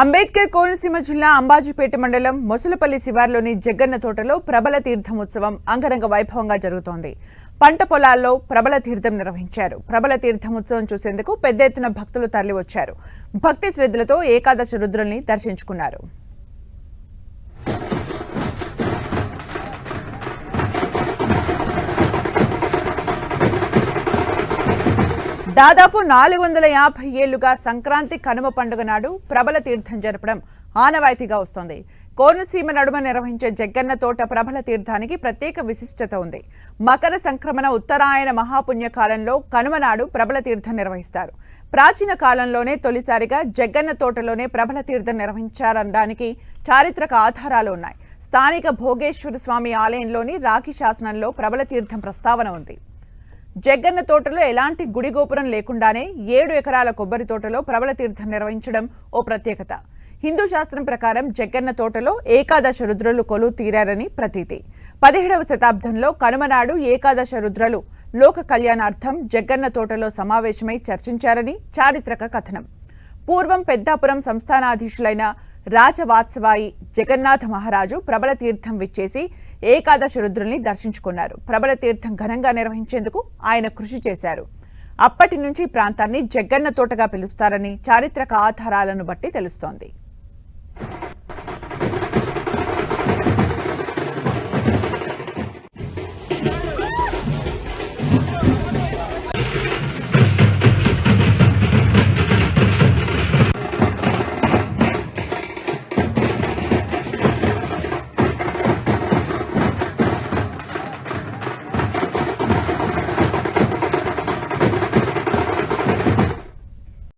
అంబేద్కర్ కోనసీమ జిల్లా అంబాజీపేట మండలం మొసలపల్లి శివార్లోని జగ్గన్న తోటలో ప్రబల తీర్థం ఉత్సవం అంగరంగ వైభవంగా జరుగుతోంది. పంట పొలాల్లో ప్రబల తీర్థం నిర్వహించారు. ప్రబల తీర్థం ఉత్సవం చూసేందుకు పెద్ద ఎత్తున భక్తులు తరలివచ్చారు. భక్తి శ్రద్ధలతో ఏకాదశి రుద్రుల్ని దర్శించుకున్నారు. దాదాపు 450 ఏళ్లుగా సంక్రాంతి కనుమ పండుగ నాడు ప్రబల తీర్థం జరపడం ఆనవాయితీగా వస్తోంది. కోనసీమ నడుమ నిర్వహించే జగ్గన్న తోట ప్రబల తీర్థానికి ప్రత్యేక విశిష్టత ఉంది. మకర సంక్రమణ ఉత్తరాయణ మహాపుణ్య కాలంలో కనుమ నాడు ప్రబల తీర్థం నిర్వహిస్తారు. ప్రాచీన కాలంలోనే తొలిసారిగా జగ్గన్న తోటలోనే ప్రబల తీర్థం నిర్వహించారనడానికి చారిత్రక ఆధారాలు ఉన్నాయి. స్థానిక భోగేశ్వర స్వామి ఆలయంలోని రాఖీ శాసనంలో ప్రబల తీర్థం ప్రస్తావన ఉంది. జగ్గన్న తోటలో ఎలాంటి గుడి గోపురం లేకుండానే 7 ఎకరాల కొబ్బరి తోటలో ప్రబల తీర్థం నిర్వహించడం ఓ ప్రత్యేకత. హిందూ శాస్త్రం ప్రకారం జగ్గన్న తోటలో ఏకాదశ రుద్రులు కొలువు తీరారని ప్రతీతి. 17వ శతాబ్దంలో కనుమనాడు ఏకాదశ రుద్రులు లోక కళ్యాణార్థం జగ్గన్న తోటలో సమావేశమై చర్చించారని చారిత్రక కథనం. పూర్వం పెద్దాపురం సంస్థానాధీశులైన రాజవాత్సవాయి జగన్నాథ మహారాజు ప్రబల తీర్థం విచ్చేసి ఏకాదశ రుద్రుల్ని దర్శించుకున్నారు. ప్రబల తీర్థం ఘనంగా నిర్వహించేందుకు ఆయన కృషి చేశారు. అప్పటి నుంచి ప్రాంతాన్ని జగ్గన్న తోటగా పిలుస్తారని చారిత్రక ఆధారాలను బట్టి తెలుస్తోంది.